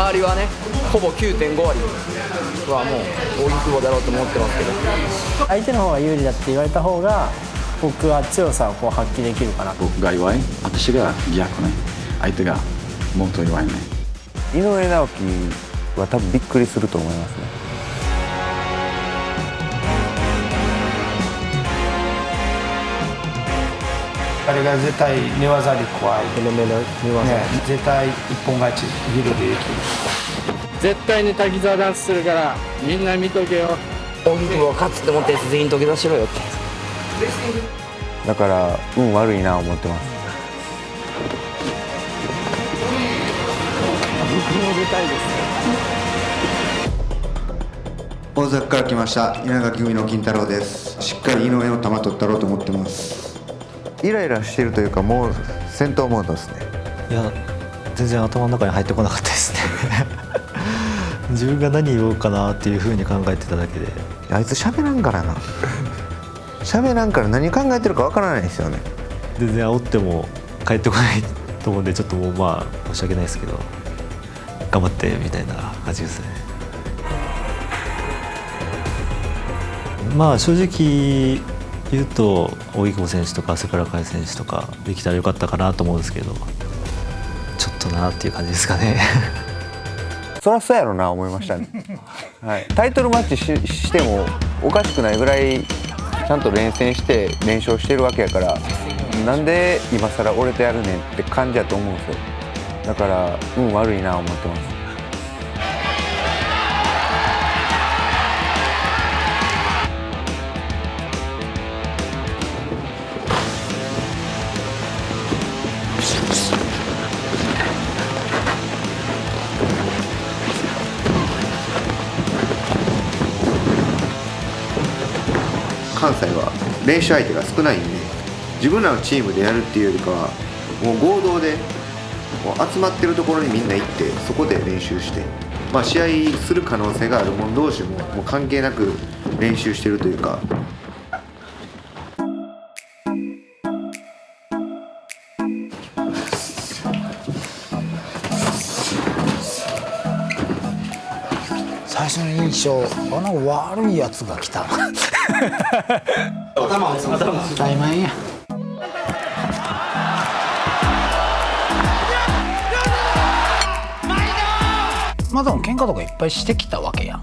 周りはねほぼ 9.5 割はもう荻久保だろうと思ってますけど、相手の方が有利だって言われた方が僕は強さをこう発揮できるかなと。僕が弱い、私が逆ね、相手がもっと弱いね。井上直樹は多分びっくりすると思いますね。あれが絶対寝技で怖い、目の寝技、ね、絶対一本勝ちギリでできる。絶対に滝沢ダンスするからみんな見とけよ。荻久保勝つって思って全員土下座しろよって。だから運悪いな思ってます。大阪から来ました稲垣組の金太郎です。しっかり井上の球取ったろうと思ってます。イライラしてるというかもう戦闘モードですね。いや全然頭の中に入ってこなかったですね自分が何言おうかなっていうふうに考えてただけで、あいつ喋らんからな喋らんから何考えてるかわからないですよね。全然煽っても帰ってこないと思うんで、ちょっともうまあ申し訳ないですけど頑張ってみたいな感じですね。まあ正直言うと荻久保選手とか朝倉海選手とかできたらよかったかなと思うんですけど、ちょっとなっていう感じですかねそりゃそうやろな思いましたね、はい、タイトルマッチ してもおかしくないぐらいちゃんと連戦して連勝してるわけやから、なんで今更俺とやるねんって感じやと思うんですよ。だから運悪いな思ってます。関西は練習相手が少ないんで、自分らのチームでやるっていうよりかはもう合同でもう集まってるところにみんな行ってそこで練習して、まあ、試合する可能性がある者同士ももう関係なく練習してるというか。最初の印象、悪いやつが来た頭当たり前や。まあでも喧嘩とかいっぱいしてきたわけやん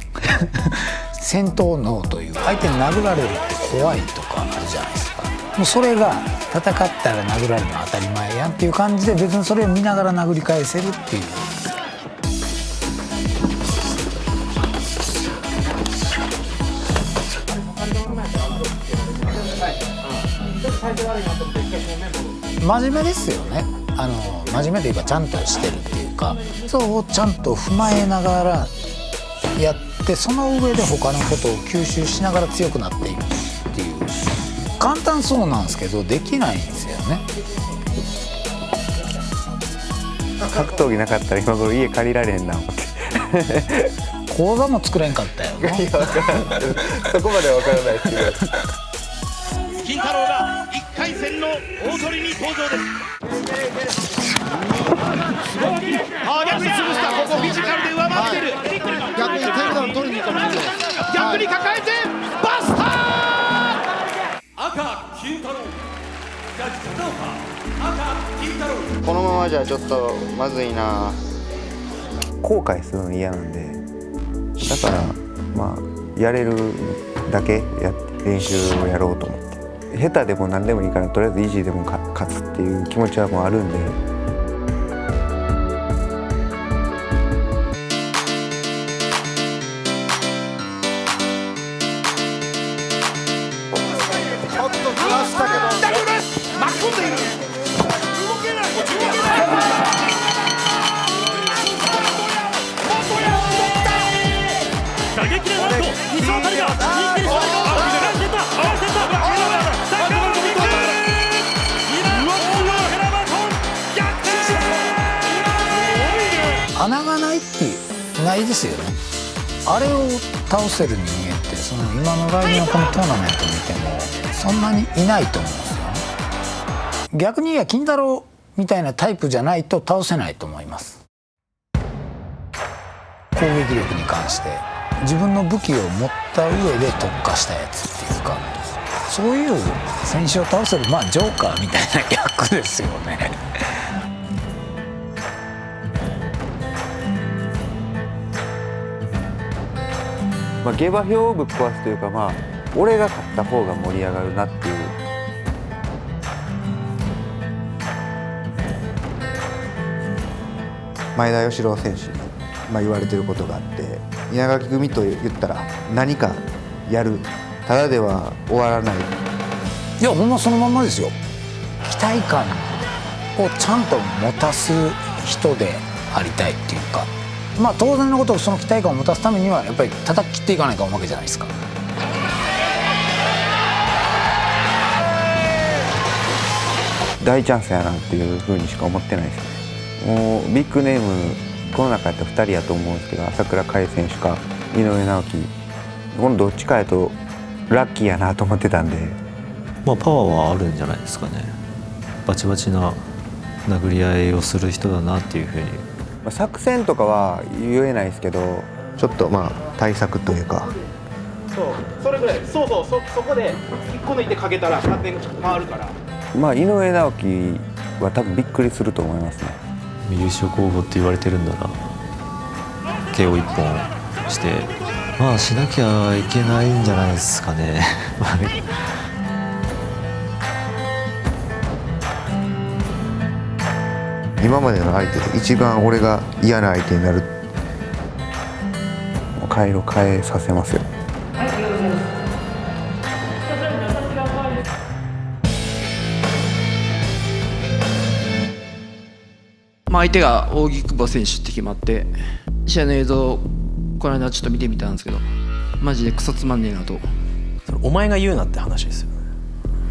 戦闘脳という相手に殴られるって怖いとかあるじゃないですか。もうそれが戦ったら殴られるのは当たり前やんっていう感じで、別にそれを見ながら殴り返せるっていう。真面目ですよね。真面目というかちゃんとしてるっていうか、そうちゃんと踏まえながらやって、その上で他のことを吸収しながら強くなっていくっていう。簡単そうなんですけどできないんですよね。格闘技なかったら今頃家借りられへんな思って講座も作れんかったよな。いや分からんそこまでは分からないですけど、金太郎が1回戦の大鳥に登場です。逆に潰した。ここフィジカルで上回ってる。逆にテイクダウン取りに行ったんですよ。逆に抱えてバスター。赤金太郎、東片岡。赤金太郎。このままじゃちょっとまずいな。後悔するの嫌なんで、だからまあやれるだけ練習をやろうと思って、下手でも何でもいいからとりあえずイージーでも勝つっていう気持ちはもうあるんで。ちょっとずらしたけど大丈夫です。巻き込んでいる。動けない。打撃でなんと西渡が一気に座り穴がないってないですよね。あれを倒せる人間ってその今のライブのこのトーナメント見てもそんなにいないと思うんですよね。逆に金太郎みたいなタイプじゃないと倒せないと思います。攻撃力に関して自分の武器を持った上で特化したやつっていうか、そういう選手を倒せる、まあジョーカーみたいな役ですよね。まあ、下馬評をぶっ壊すというか、まあ俺が勝った方が盛り上がるなっていう。前田義郎選手に、言われてることがあって、稲垣組と言ったら何かやる、ただでは終わらない。いやほんまそのまんまですよ。期待感をちゃんと持たす人でありたいっていうか、まあ当然のことをその期待感を持たすためにはやっぱり叩き切っていかないかんわけじゃないですか。大チャンスやなっていうふうにしか思ってないですね。もうビッグネームこの中やったら2人やと思うんですけど、朝倉海選手か井上直樹、このどっちかやとラッキーやなと思ってたんで、まあパワーはあるんじゃないですかね。バチバチな殴り合いをする人だなっていうふうに。作戦とかは言えないですけど、ちょっと対策というか、それぐらい、そこで引っこ抜いてかけたら勝手に回るから。井上直樹は多分びっくりすると思いますね。優勝候補って言われてるんなら KO 一本してしなきゃいけないんじゃないですかね。今までの相手で一番俺が嫌な相手になる。回路変えさせますよ。相手が扇久保選手って決まって、試合の映像この間ちょっと見てみたんですけど、マジでクソつまんねえなと。それお前が言うなって話ですよね。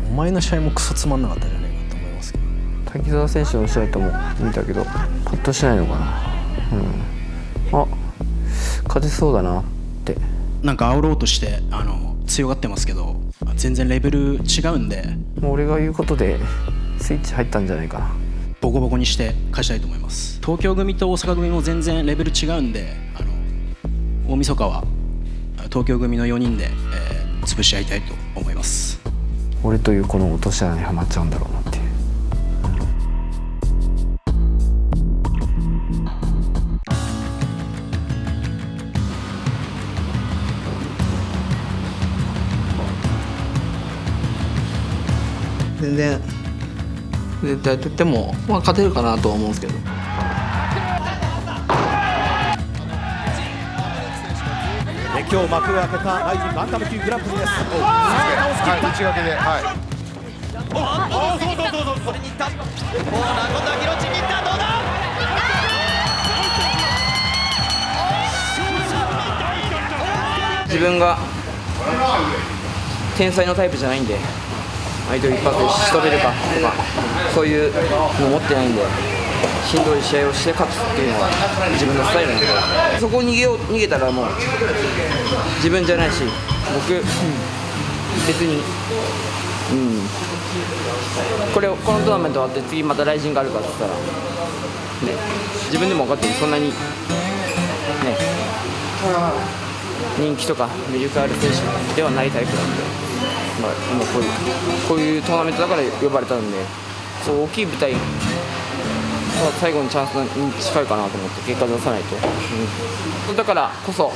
お前の試合もクソつまんなかったんじゃないかと思いますけど。滝沢選手の試合とも見たけどパッとしないのかな。勝てそうだなって。なんか煽ろうとして強がってますけど、全然レベル違うんで、もう俺が言うことでスイッチ入ったんじゃないかな。ボコボコにして勝ちたいと思います。東京組と大阪組も全然レベル違うんで、大晦日は東京組の4人で、潰し合いたいと思います。俺というこの落とし穴にはまっちゃうんだろうなっていう。全然絶対とっても、勝てるかなとは思うんですけど。今日幕を開けたライジンバンタム級グランプリです。内掛けで、そうそれに行った。今度はギロチンに行った。どうだ。自分が天才のタイプじゃないんで、相手を一発で仕留めるかとかそういうの持ってないんで、しんどい試合をして勝つっていうのが自分のスタイルなんで、そこを逃げたらもう自分じゃないし、僕別にこのトーナメント終わって次またライジンがあるかって言ったら、自分でも分かってる、そんなに人気とか魅力ある選手ではないタイプなんで、もうこういうトーナメントだから呼ばれたんで、そう大きい舞台、最後のチャンスに近いかなと思って結果出さないと、だからこそ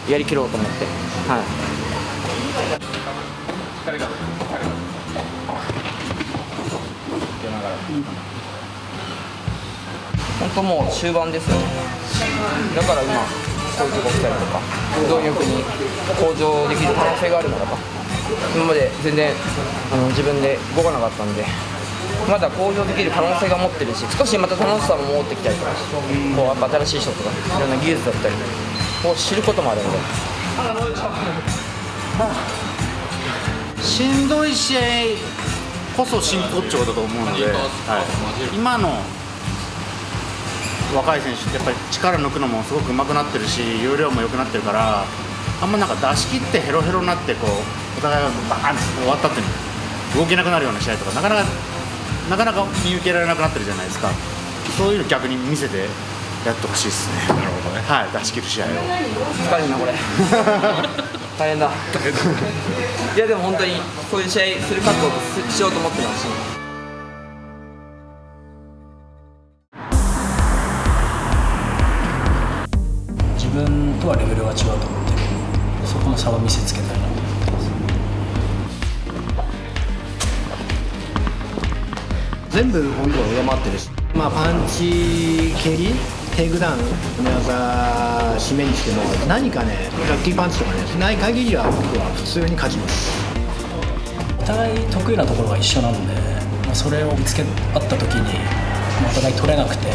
やりきろうと思って、本当もう終盤ですよね。だから今そういうとこ来たりとか、貪欲に向上できる可能性があるならば、今まで全然自分で動かなかったんで、まだ向上できる可能性が持ってるし、少しまた楽しさも持ってきたりとか、こうやっぱ新しいショットがいろんな技術だったりを知ることもあるんで。しんどい試合こそ真骨頂だと思うので、今の若い選手ってやっぱり力抜くのもすごく上手くなってるし、容量も良くなってるから、あんまなんか出し切ってヘロヘロになってこうお互いがバーンって終わったって動けなくなるような試合とかなかなか見受けられなくなってるじゃないですか。そういうの逆に見せてやってほしいですね。なるほどね。はい、出し切る試合を。疲れるなこれ大変だいやでも本当にそういう試合する覚悟をしようと思ってますし、自分とはレベルが違うと思ってるので、そこの差を見せつけたいなと思ってます。全部本当は上回ってるし、パンチ蹴りテイクダウン寝技締めにしても何かねラッキーパンチとかねない限りは僕は普通に勝ちます。お互い得意なところが一緒なので、それを見つけ合った時にお互い取れなくて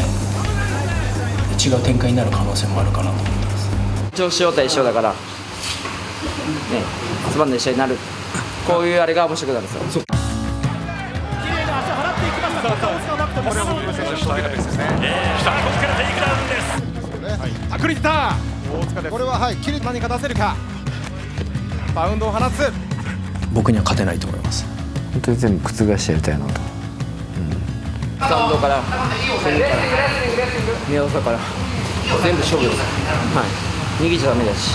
違う展開になる可能性もあるかなと思ってます。調子状態一緒だからね、つまんない試合になる、こういうあれが面白くなるんですよ。これを僕の選手の仕留め方ですよね。下ここからテイクダウンです。タクリター大塚です。これははいキリ何か出せるか。バウンドを放つ。僕には勝てないと思います。本当に全部覆してやりたいなと。スタンドから攻めから寝技から全部勝負です。はい、逃げちゃダメだし、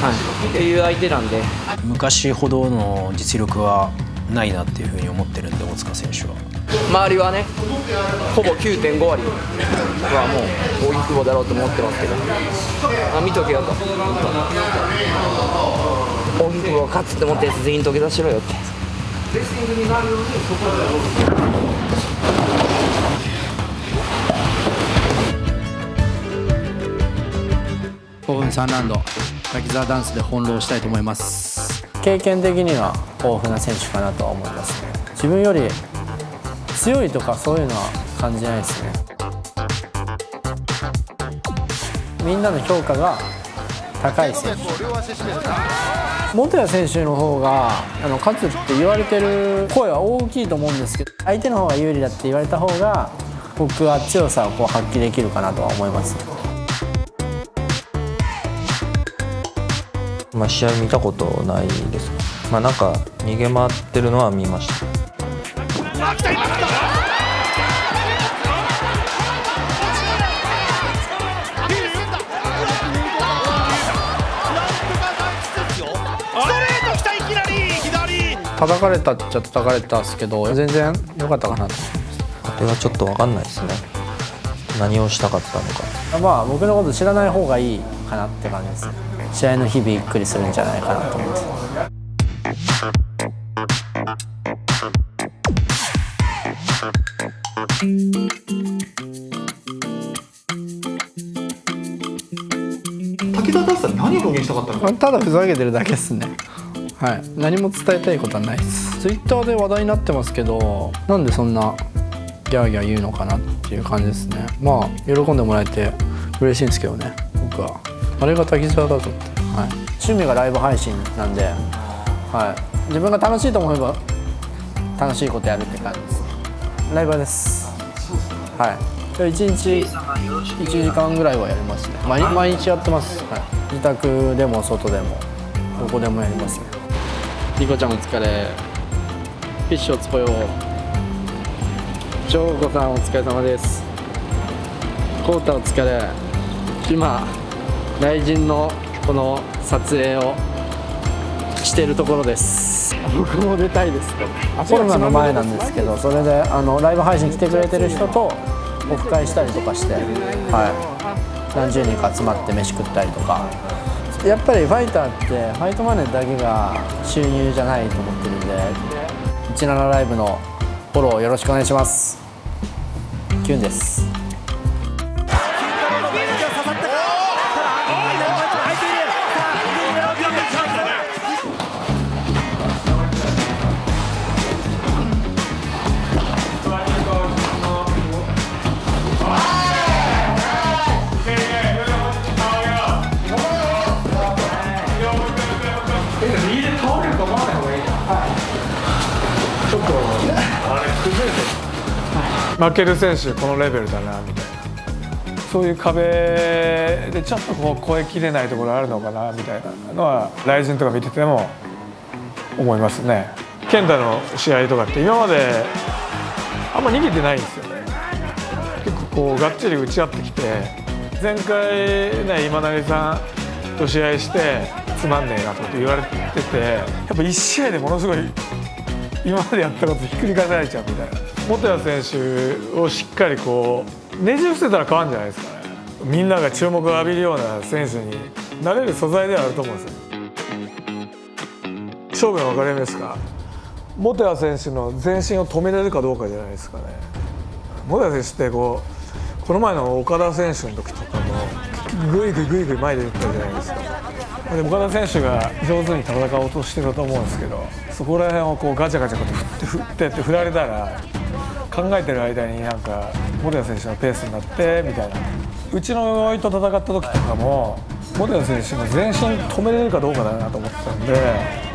はい、っていう相手なんで、昔ほどの実力はないなっていうふうに思ってるんで、大塚選手は。周りはねほぼ 9.5 割はもう大木久保だろうと思ってますけど、見とけよと、大木久保が勝つって思ったやつ全員土下座しろよって。5分3ラウンド滝沢ダンスで翻弄したいと思います。経験的には豊富な選手かなとは思いますね。自分より強いとかそういうのは感じないですね。みんなの評価が高い選手、元谷選手の方が勝つって言われてる声は大きいと思うんですけど、相手の方が有利だって言われた方が僕は強さを発揮できるかなとは思います。試合見たことないです。なんか逃げ回ってるのは見ました。叩かれたっちゃ叩かれたんですけど、全然良かったかなと。これはちょっと分かんないですね。何をしたかったのか。僕のこと知らない方がいいかなって感じですね。試合の日々ゆっくりするんじゃないかなと思って。滝沢ダンスは何を表現したかったのか。ただふざけてるだけですね。はい、何も伝えたいことはないです。ツイッターで話題になってますけど、なんでそんなギャーギャー言うのかなっていう感じですね。喜んでもらえて嬉しいんですけどね。僕はあれが滝沢だぞって、はい、趣味がライブ配信なんで、はい、自分が楽しいと思えば楽しいことやるって感じです。ライバーです。はい、1日1時間ぐらいはやりますね。毎日やってます、はい、自宅でも外でもどこでもやりますね。リコちゃんお疲れ、フィッシュおつぽよ、ジョーゴさんお疲れ様です、コウタお疲れ。今雷神のこの撮影をしているところです。僕も出たいです。コロナの前なんですけど、それでライブ配信来てくれてる人とオフ会したりとかして、はい、何十人か集まって飯食ったりとか。やっぱりファイターってファイトマネーだけが収入じゃないと思ってるんで、17ライブのフォローよろしくお願いします。キュンです。負ける選手このレベルだなみたいな、そういう壁でちょっと超えきれないところあるのかなみたいなのはライジンとか見てても思いますね。健太の試合とかって今まであんま逃げてないんですよね。結構がっちり打ち合ってきて前回ね今成さんと試合してつまんねえなと言われてて、やっぱ1試合でものすごい今までやったことひっくり返されちゃうみたいな。元谷選手をしっかりこうねじ伏せたら変わるんじゃないですかね。みんなが注目を浴びるような選手になれる素材ではあると思うんですよ。勝負の分かれ目ですか。元谷選手の前進を止めれるかどうかじゃないですかね。元谷選手ってこの前の岡田選手の時とかもぐいぐい前で打ったじゃないですか。で岡田選手が上手に戦おうとしてたと思うんですけど、そこら辺をこうガチャガチャ振ってって振られたら考えてる間になんか元谷選手のペースになってみたいな。うちのおいと戦った時とかも元谷選手の前進止めれるかどうかだなと思ってたんで。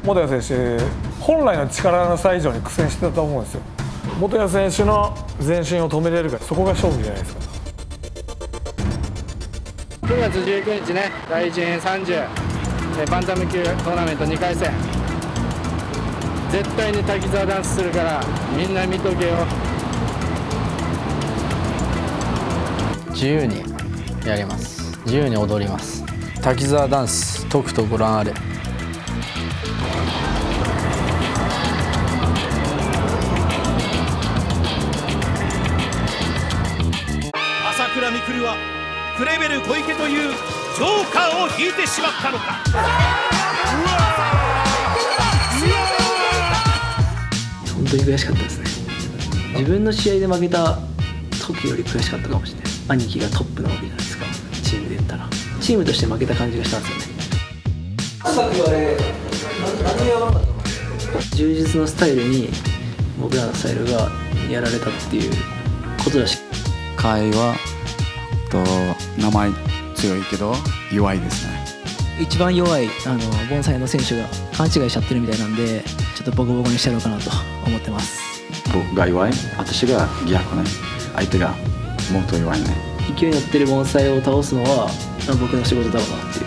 元谷選手本来の力の差以上に苦戦してたと思うんですよ。元谷選手の前進を止めれるか、そこが勝負じゃないですか。9月19日ね、第1編30バンタム級トーナメント2回戦、絶対に滝沢ダンスするからみんな見とけよ。自由にやります。自由に踊ります。滝沢ダンス、とくとご覧あれ。朝倉未来はクレベル小池というジョーカーを引いてしまったのか。本当に悔しかったですね。自分の試合で負けた時より悔しかったかもしれない。兄貴がトップなわけじゃないですか。チームで言ったらチームとして負けた感じがしたんですよね。充実のスタイルに僕らのスタイルがやられたっていうことだし、会は名前強いけど弱いですね。一番弱い盆栽の選手が勘違いしちゃってるみたいなんで、ちょっとボコボコにしてやろうかなと思ってます。僕が弱い、私が逆ね。相手がもっと弱いね。勢いに乗ってる盆栽を倒すのは僕の仕事だろうなっていう。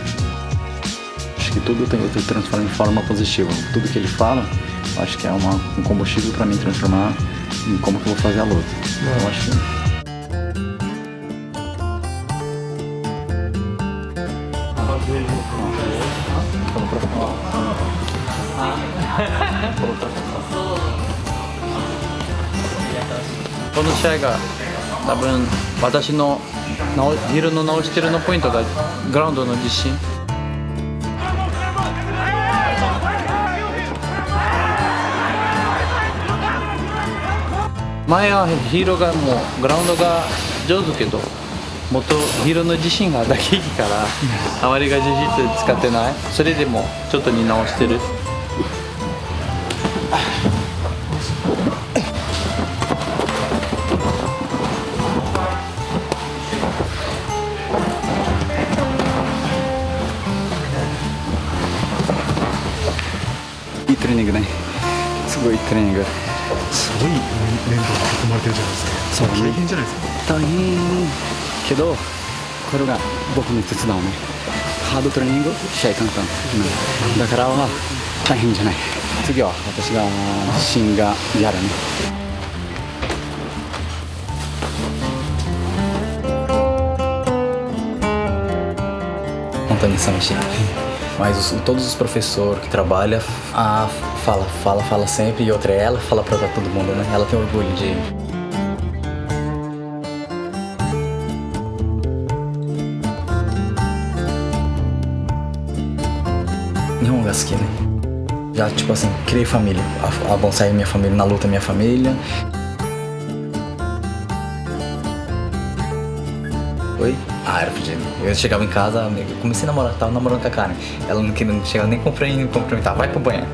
Acho que tudo tem que transformar em forma positiva. Tudo que ele fala, acho que é um combustível para mim transformar em como que eu vou fazer a luta. Eu acho queこの試合が多分私のヒールの直してるのポイントがグラウンドの自信。前はヒーローがもうグラウンドが上手けど、もっとヒーローの自信がだけいいからあまりが自信って使ってない。それでもちょっとに直してる。いいトレーニングね。すごいトレーニング。すごいメンバーが囲まれてるじゃないですか。大変じゃないですか。大変けどこれが僕の手伝うね。ハードトレーニング試合簡単、だからは大変じゃない。次は私が芯がやるね。Montanha Samichin. Mas todos os professores que trabalham, fala sempre, e outra é ela, fala pra todo mundo, né? Ela tem orgulho de... Nihongo ga suki, né? Já, tipo assim, criei família. A bonsai é minha família, na luta é minha família. Oi? Ah, era pedido. Eu chegava em casa, eu comecei a namorar, tava namorando com a Karen. Ela não chegava nem cumprimentar, vai pro banheiro.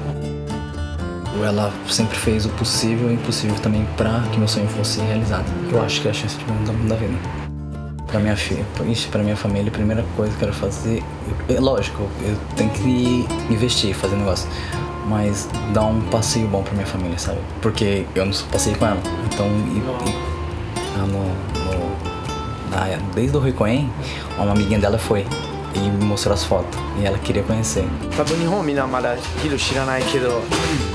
Ela sempre fez o possível e o impossível também pra que meu sonho fosse realizado. Eu acho que é a chance de mudar a vida. Pra minha filha, pra minha família, a primeira coisa que eu quero fazer... Lógico, eu tenho que investir, fazer negócio. Mas dar um passeio bom pra minha família, sabe? Porque eu não passei com ela. Então, desde o Rui Coen, uma amiguinha dela foi. e mostrou as fotos. E ela queria conhecer. 多分日本みんなまだヒル知らないけど、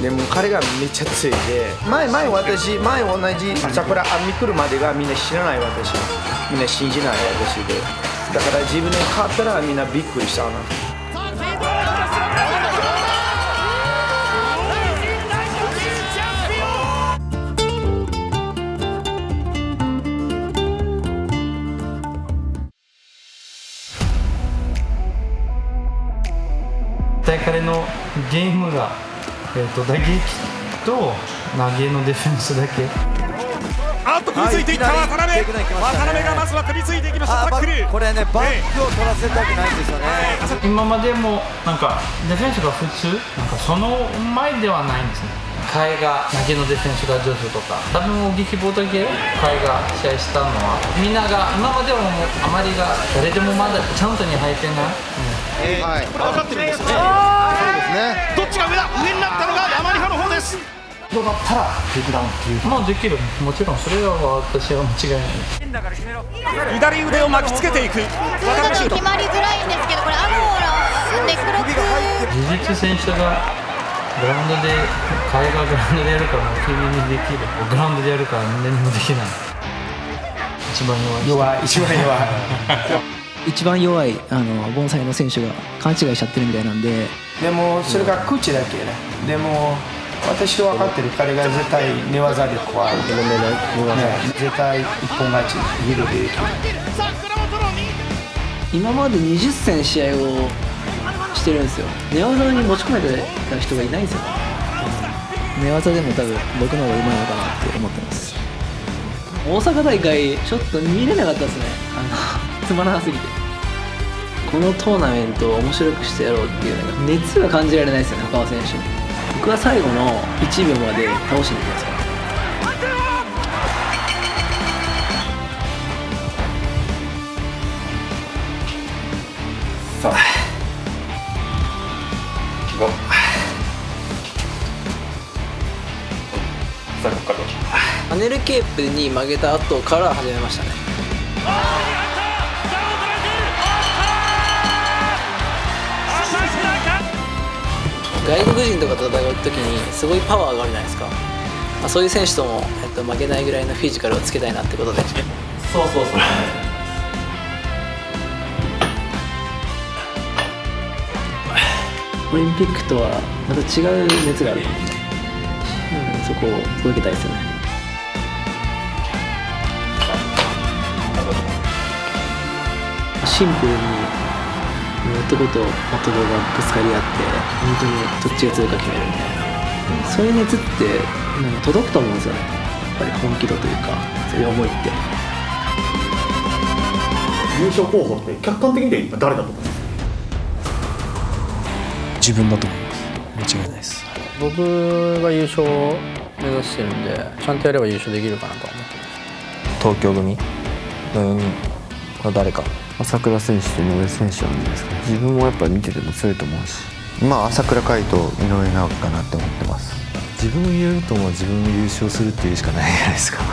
でも彼がめっちゃ強いで、前同じ朝倉未来までがみんな知らない私、みんな信じない私で、だから自分で勝ったらみんなびっくりしたな。彼のゲームが、打撃と投げのディフェンスだけ。あっと食いついていった渡辺がまずは食いついていきましたタックル。これねバックを取らせたくないんですよね。今までもなんかディフェンスが普通なんかその前ではないんですね。彼が投げのディフェンスが上手とか、多分激棒だけ彼が試合したのはみんなが今まではもうあまりが誰でもまだチャンスに入ってない、はい、分かってるんですよね。そうですね。どっちが上になったのが山里派の方です。どうだったらテイクダウンっていうまあできる、もちろんそれは私は間違いない。左腕を巻きつけていく。渡辺決まりづらいんですけど、これアゴーラネクロ事実選手がグラウンドで彼がグラウンドでやるからもう君にできる、グラウンドでやるから何もできない。一番弱い一番弱い盆栽の選手が勘違いしちゃってるみたいなんで。でもそれが口だけね。でも私は分かってる、彼が絶対寝技で怖い、ね、絶対一本勝ちヒルでできる。今まで20戦試合をしてるんですよ。寝技に持ち込めた人がいないんですよ。寝技でも多分僕の方が上手いのかなって思ってます。大阪大会ちょっと見れなかったですね、つまらなすぎて。このトーナメントを面白くしてやろうっていうのが熱が感じられないですよね、他の選手に。僕は最後の1秒まで倒しに行きますから。さあ5さあここからパネルケープに曲げた後から始めましたね。外国人とかと戦う時にすごいパワーがあるじゃないですか。そういう選手とも、負けないぐらいのフィジカルをつけたいなってことで。そうオリンピックとはまた違う熱があると思うんで、そこを届けたいですよね。シンプルに男と男がぶつかり合って本当にどっちが強いか決めるみたいな、そういう熱ってなんか届くと思うんですよね。やっぱり本気度というかそういう思いって。優勝候補って客観的に今誰だと思います？自分だと思います。間違いないです。僕が優勝を目指してるんで、ちゃんとやれば優勝できるかなと思ってます。東京組の4人は誰か。朝倉選手と井上選手なんじゃないですかね。自分もやっぱり見てても強いと思うし、まあ朝倉海と井上直樹かなって思ってます。自分を言えるとも自分を優勝するっていうしかないじゃないですか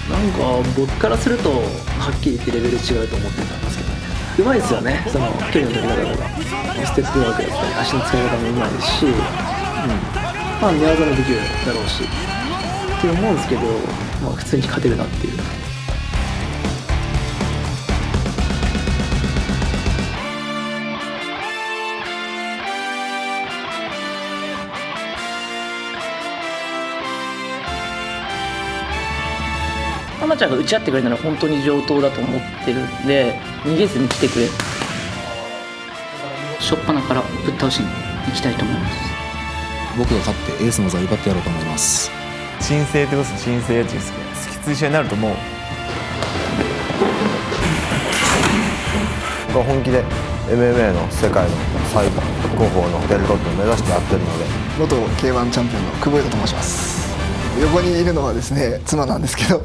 なんか僕からするとはっきり言ってレベル違うと思ってたんですけどね。うまいですよね、その距離の取り方とかステップワークだったり足の使い方もうまいですし、まあ寝技もできるだろうしって思うんですけど、まあ、普通に勝てるなっていう。浜ちゃんが打ち合ってくれたら本当に上等だと思ってるんで、逃げずに来てくれ。初っ端からぶっ倒しに行きたいと思います。僕が勝ってエースの座を奪ってやろうと思います。新生ってことです。新生っていうきつい試合になると思う。僕は本気で MMA の世界の最高峰のベルトを目指してやってるので。元 K1 チャンピオンの久保井と申します。横にいるのはですね、妻なんですけど